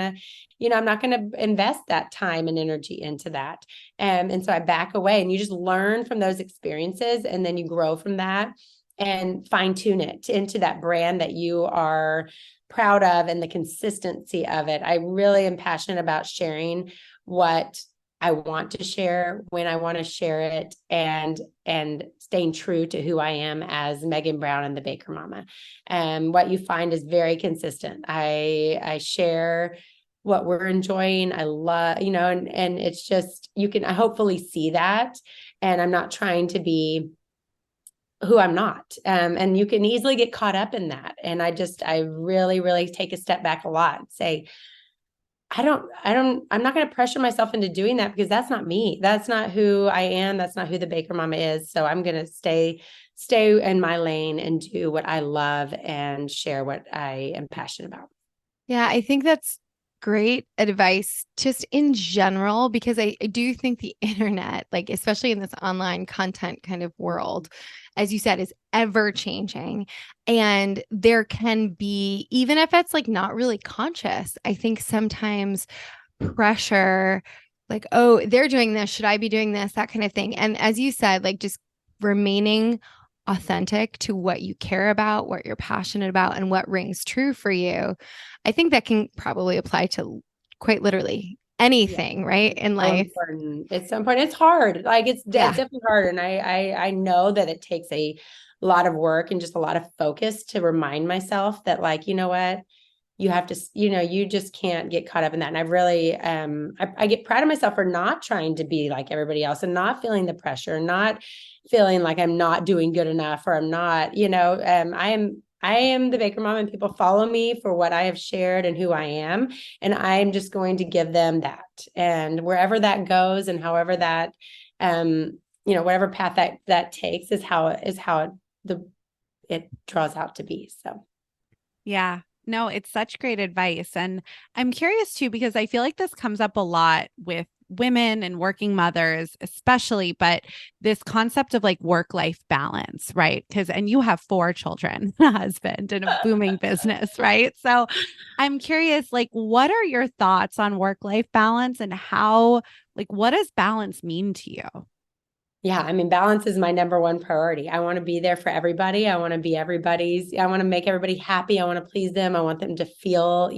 to invest that time and energy into that. And so I back away, and you just learn from those experiences, and then you grow from that. fine tune it into that brand that you are proud of and the consistency of it. I really am passionate about sharing what I want to share when I want to share it, and staying true to who I am as Maegan Brown and the Baker Mama. And what you find is very consistent. I share what we're enjoying. I love, and it's just, you can hopefully see that. And I'm not trying to be who I'm not. And you can easily get caught up in that. And I really, really take a step back a lot and say, I'm not going to pressure myself into doing that, because that's not me. That's not who I am. That's not who the Baker Mama is. So I'm going to stay in my lane and do what I love and share what I am passionate about. Yeah, I think that's great advice just in general, because I do think the internet, like especially in this online content kind of world, as you said, is ever changing. And there can be, even if it's like not really conscious, I think sometimes pressure, like, oh, they're doing this, should I be doing this? That kind of thing. And as you said, like just remaining authentic to what you care about, what you're passionate about, and what rings true for you. I think that can probably apply to quite literally anything, right? In life. It's so important. It's hard. Like it's definitely hard. And I know that it takes a lot of work and just a lot of focus to remind myself that, like, you know what, you have to, you just can't get caught up in that. And I've really, I get proud of myself for not trying to be like everybody else, and not feeling the pressure, not feeling like I'm not doing good enough, or I'm not, I am the Baker Mom, and people follow me for what I have shared and who I am. And I'm just going to give them that. And wherever that goes, and however that, whatever path that takes is how it draws out to be. So. Yeah. No, it's such great advice. And I'm curious too, because I feel like this comes up a lot with women and working mothers, especially, but this concept of like work-life balance, right? And you have 4 children, a husband, and a booming business, right? So I'm curious, like, what are your thoughts on work-life balance, and how, like, what does balance mean to you? Yeah, I mean, balance is my number one priority. I want to be there for everybody. I want to be I want to make everybody happy. I want to please them. I want them to feel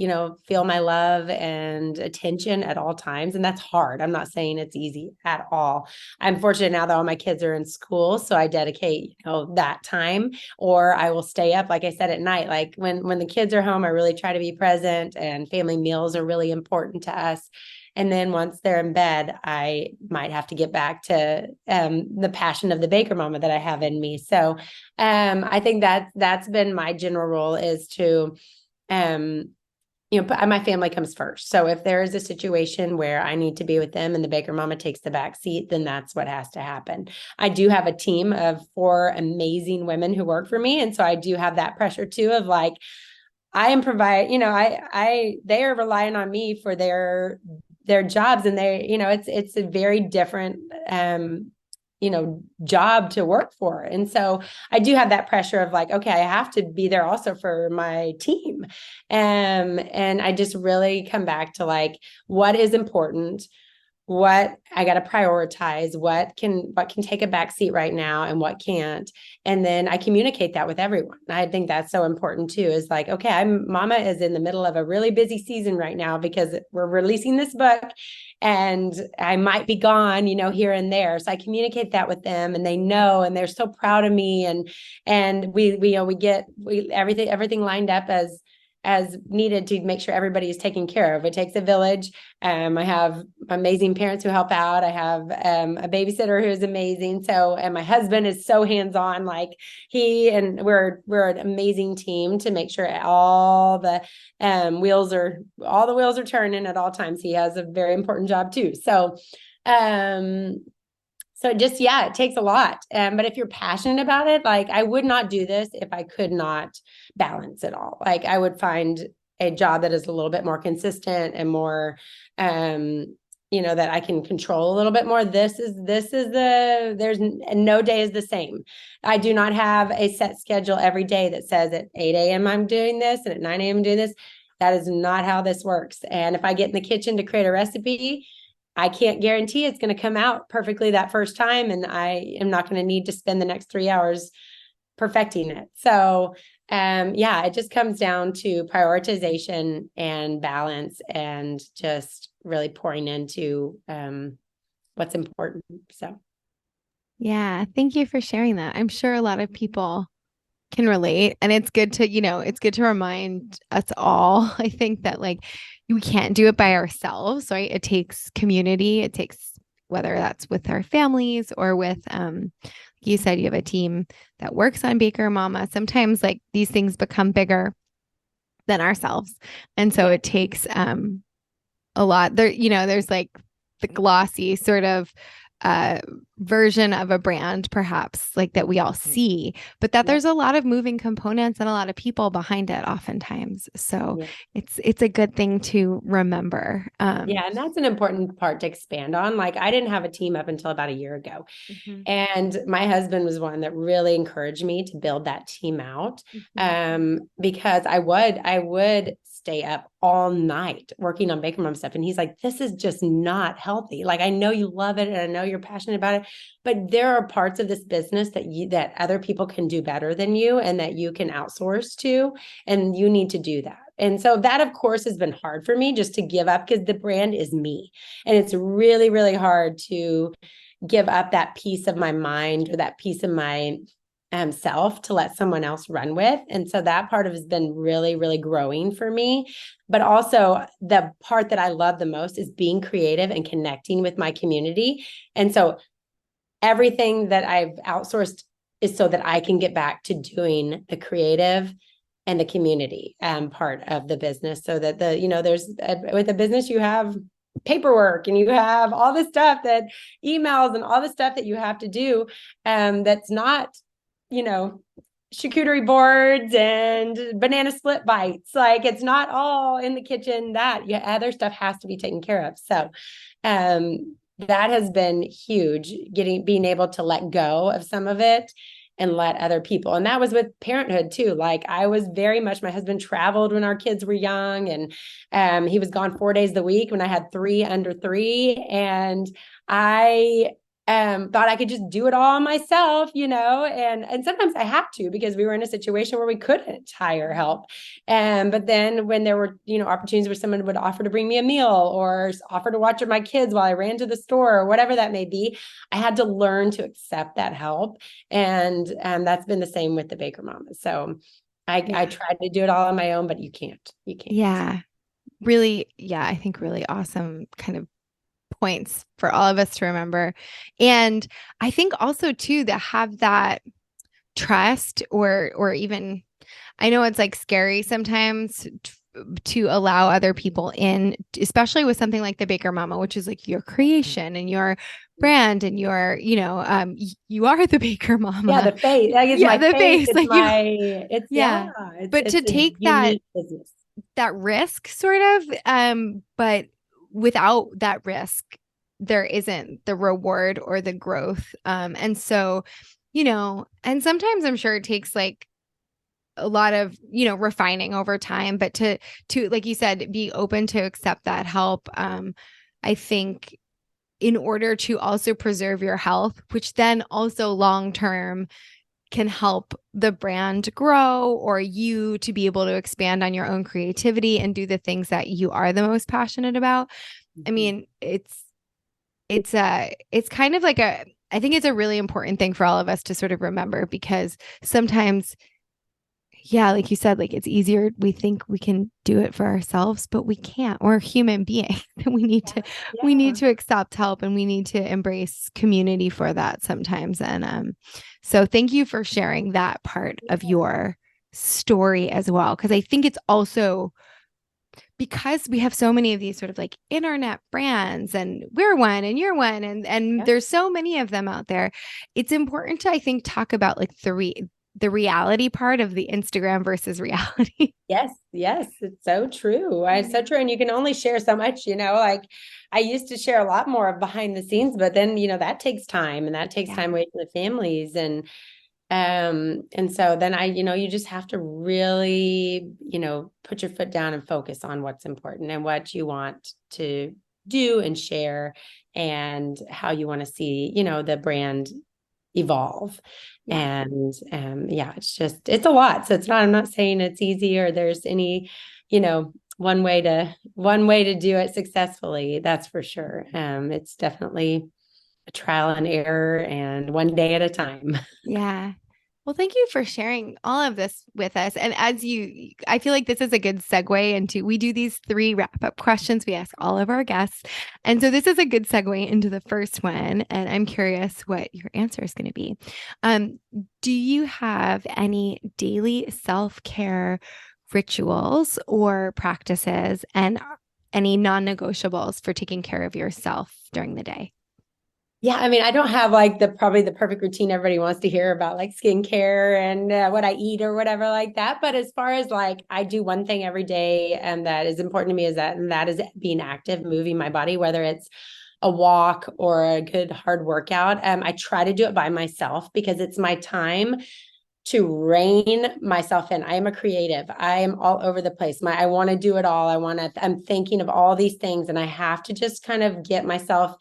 my love and attention at all times. And that's hard. I'm not saying it's easy at all. I'm fortunate now that all my kids are in school, so I dedicate, that time, or I will stay up, like I said, at night. Like when the kids are home, I really try to be present, and family meals are really important to us. And then once they're in bed, I might have to get back to the passion of the Baker Mama that I have in me. So I think that's been my general rule, is to, my family comes first. So if there is a situation where I need to be with them and the Baker Mama takes the back seat, then that's what has to happen. I do have a team of 4 amazing women who work for me. And so I do have that pressure too, of like, I am they are relying on me for their jobs, and it's a very different job to work for. And so I do have that pressure of like, okay, I have to be there also for my team. And I just really come back to like, what is important, what I got to prioritize, what can take a back seat right now and what can't. And then I communicate that with everyone. I think that's so important too, is like, okay, Mama is in the middle of a really busy season right now because we're releasing this book, and I might be gone, here and there. So I communicate that with them, and they know, and they're so proud of me. And we get everything lined up as needed to make sure everybody is taken care of. It takes a village. I have amazing parents who help out. I have a babysitter who is amazing. So, and my husband is so hands-on, like we're an amazing team to make sure all the wheels are turning at all times. He has a very important job too. So, it takes a lot. But if you're passionate about it, like I would not do this if I could not balance it all. Like I would find a job that is a little bit more consistent and more, that I can control a little bit more. There's no day is the same. I do not have a set schedule every day that says at 8 a.m. I'm doing this and at 9 a.m. I'm doing this. That is not how this works. And if I get in the kitchen to create a recipe, I can't guarantee it's going to come out perfectly that first time. And I am not going to need to spend the next 3 hours perfecting it. So yeah, it just comes down to prioritization and balance and just really pouring into what's important. So Yeah, thank you for sharing that. I'm sure a lot of people can relate, and it's good to, it's good to remind us all, I think, that like we can't do it by ourselves, right? It takes community. It takes, whether that's with our families or with you said you have a team that works on Baker Mama. Sometimes like these things become bigger than ourselves. And so it takes a lot there, there's like the glossy sort of version of a brand, perhaps, like that we all see, but that there's a lot of moving components and a lot of people behind it oftentimes. So it's a good thing to remember. Yeah, and that's an important part to expand on. Like, I didn't have a team up until about a year ago. And my husband was one that really encouraged me to build that team out. Because I would stay up all night working on Baker Mom stuff. And he's like, this is just not healthy. Like, I know you love it and I know you're passionate about it, but there are parts of this business that other people can do better than you and that you can outsource to, and you need to do that. And so that, of course, has been hard for me just to give up, because the brand is me. And it's really, really hard to give up that piece of my mind or that piece of my self to let someone else run with. And so that part of has been really, really growing for me. But also the part that I love the most is being creative and connecting with my community. And so everything that I've outsourced is so that I can get back to doing the creative and the community part of the business, so that there's with a business, you have paperwork and you have all this stuff, that emails and all the stuff that you have to do. That's not, charcuterie boards and banana split bites. Like, it's not all in the kitchen. That other stuff has to be taken care of. So, that has been huge, being able to let go of some of it and let other people. And that was with parenthood too. Like, I was very much, my husband traveled when our kids were young, and he was gone 4 days a week when I had 3 under 3. And I thought I could just do it all myself, and sometimes I have to, because we were in a situation where we couldn't hire help. But then when there were, opportunities where someone would offer to bring me a meal or offer to watch my kids while I ran to the store or whatever that may be, I had to learn to accept that help. And that's been the same with the Baker Mama. So I tried to do it all on my own, but you can't. Yeah. Really. Yeah. I think really awesome kind of points for all of us to remember. And I think also too, to have that trust, or even, I know it's like scary sometimes to allow other people in, especially with something like the Baker Mama, which is like your creation and your brand and your, you are the Baker Mama. Yeah, the face. Like, it's my face. It's like but to take that risk sort of, but without that risk, there isn't the reward or the growth. And so, and sometimes I'm sure it takes like a lot of, refining over time, but to, like you said, be open to accept that help. I think in order to also preserve your health, which then also long-term can help the brand grow, or you to be able to expand on your own creativity and do the things that you are the most passionate about. I mean, it's kind of like I think it's a really important thing for all of us to sort of remember, because sometimes, like you said, like it's easier. We think we can do it for ourselves, but we can't. We're human beings. We need to accept help, and we need to embrace community for that sometimes. And so thank you for sharing that part of your story as well, because I think it's also, because we have so many of these sort of like internet brands, and we're one and you're one, and there's so many of them out there. It's important to, I think, talk about like the reality part of the Instagram versus reality. Yes, it's so true. It's so true. And you can only share so much, like I used to share a lot more of behind the scenes, but then, that takes time, and that takes time away from the families. And so then you just have to really, put your foot down and focus on what's important and what you want to do and share, and how you want to see, the brand evolve. Yeah. And it's a lot. So I'm not saying it's easy or there's any, one way to do it successfully. That's for sure. It's definitely a trial and error and one day at a time. Yeah. Well, thank you for sharing all of this with us. And I feel like this is a good segue into, we do these 3 wrap up questions we ask all of our guests. And so this is a good segue into the first one. And I'm curious what your answer is going to be. Do you have any daily self-care rituals or practices and any non-negotiables for taking care of yourself during the day? Yeah, I mean, I don't have like probably the perfect routine everybody wants to hear about, like skincare and what I eat or whatever like that. But as far as like, I do one thing every day and that is important to me and that is being active, moving my body, whether it's a walk or a good hard workout. I try to do it by myself because it's my time to rein myself in. I am a creative. I am all over the place. I want to do it all. I'm thinking of all these things and I have to just kind of get myself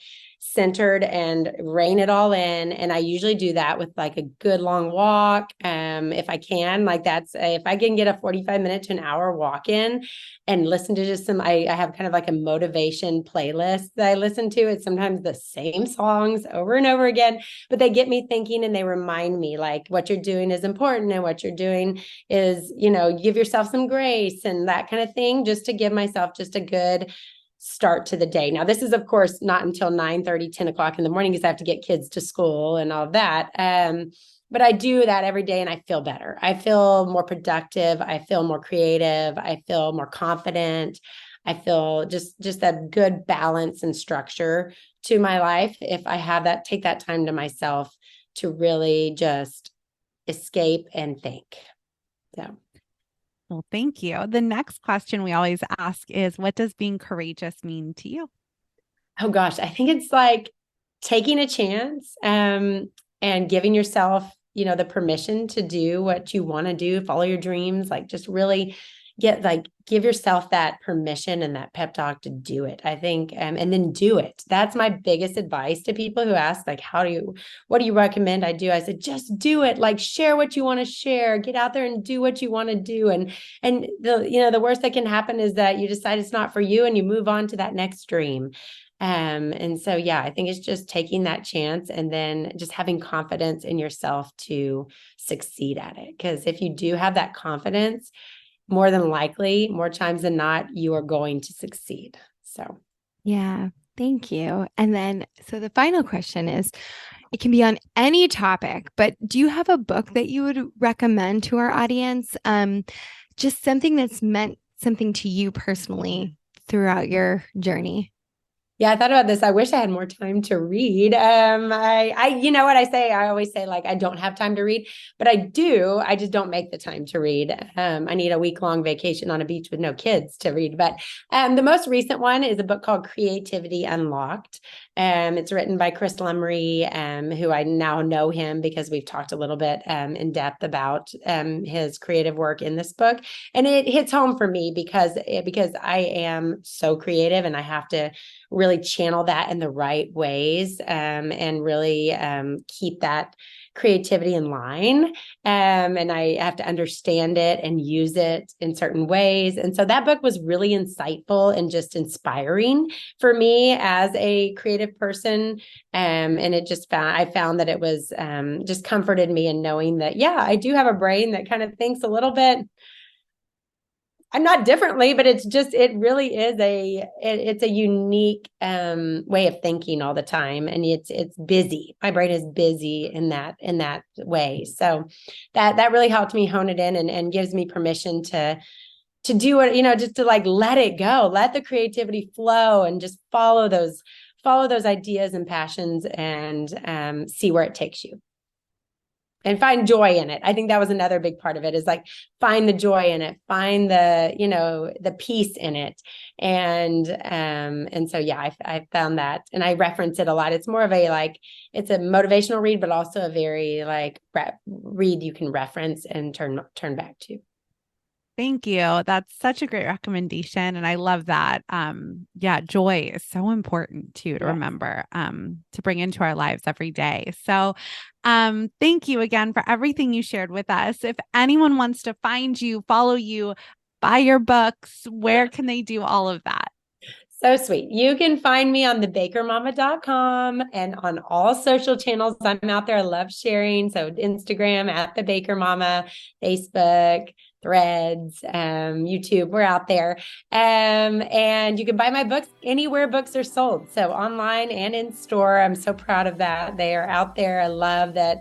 centered and rein it all in. And I usually do that with like a good long walk. If I can, like if I can get a 45-minute to an hour walk in and listen to just I have kind of like a motivation playlist that I listen to. It's sometimes the same songs over and over again, but they get me thinking and they remind me like what you're doing is important and what you're doing is, give yourself some grace and that kind of thing, just to give myself just a good start to the day. Now, this is, of course, not until 9:30, 10 o'clock in the morning because I have to get kids to school and all of that. But I do that every day and I feel better. I feel more productive. I feel more creative. I feel more confident. I feel just that good balance and structure to my life. If I have that, take that time to myself to really just escape and think. So. Well, thank you. The next question we always ask is, what does being courageous mean to you? Oh gosh, I think it's like taking a chance and giving yourself, the permission to do what you want to do, follow your dreams, like just really give yourself that permission and that pep talk to do it. I think, and then do it. That's my biggest advice to people who ask, like, what do you recommend I do? I said, just do it. Like, share what you want to share, get out there and do what you want to do. And the worst that can happen is that you decide it's not for you and you move on to that next dream. And so, yeah, I think it's just taking that chance and then just having confidence in yourself to succeed at it. Because if you do have that confidence, more than likely, more times than not, you are going to succeed. So, yeah, thank you. And then, so the final question is, it can be on any topic, but do you have a book that you would recommend to our audience? Just something that's meant something to you personally throughout your journey. Yeah, I thought about this. I wish I had more time to read. You know what I say? I always say like, I don't have time to read, but I do. I just don't make the time to read. I need a week-long vacation on a beach with no kids to read. But the most recent one is a book called Creativity Unlocked. It's written by Chris Lumry, who I now know him because we've talked a little bit in depth about his creative work in this book. And it hits home for me because I am so creative and I have to really channel that in the right ways and really keep that creativity in line. And I have to understand it and use it in certain ways. And so that book was really insightful and just inspiring for me as a creative person. And I found that it was just comforted me in knowing that, yeah, I do have a brain that kind of thinks a little bit. I'm not differently, but it really is it's a unique way of thinking all the time. And it's busy. My brain is busy in that way. So that really helped me hone it in and gives me permission to do it, just to like, let it go, let the creativity flow and just follow those ideas and passions and see where it takes you. And find joy in it. I think that was another big part of it, is like, find the joy in it, find the peace in it. And so, yeah, I found that, and I reference it a lot. It's more of it's a motivational read, but also a very like read you can reference and turn back to. Thank you. That's such a great recommendation. And I love that. Yeah, joy is so important too to remember, to bring into our lives every day. So thank you again for everything you shared with us. If anyone wants to find you, follow you, buy your books, where can they do all of that? So sweet. You can find me on thebakermama.com and on all social channels. I'm out there. I love sharing. So Instagram at the Baker Mama, Facebook, Threads, YouTube, we're out there. And you can buy my books anywhere books are sold. So online and in store. I'm so proud of that. They are out there. I love that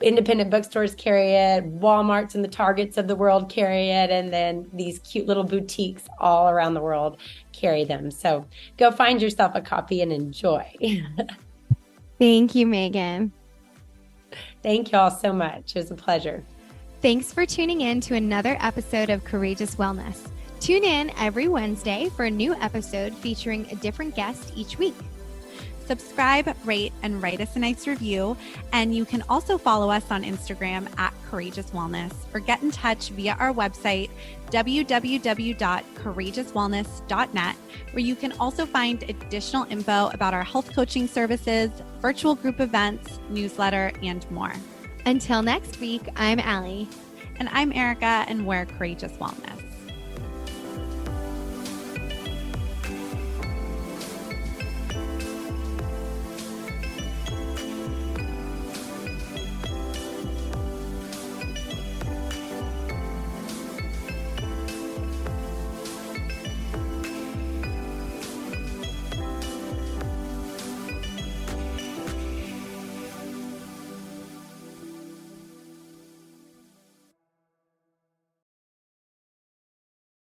independent bookstores carry it, Walmarts and the Targets of the world carry it, and then these cute little boutiques all around the world carry them. So go find yourself a copy and enjoy. Thank you, Maegan. Thank you all so much. It was a pleasure. Thanks for tuning in to another episode of Courageous Wellness. Tune in every Wednesday for a new episode featuring a different guest each week. Subscribe, rate, and write us a nice review. And you can also follow us on Instagram at Courageous Wellness, or get in touch via our website, www.courageouswellness.net, where you can also find additional info about our health coaching services, virtual group events, newsletter, and more. Until next week, I'm Allie. And I'm Erica, and we're Courageous Wellness.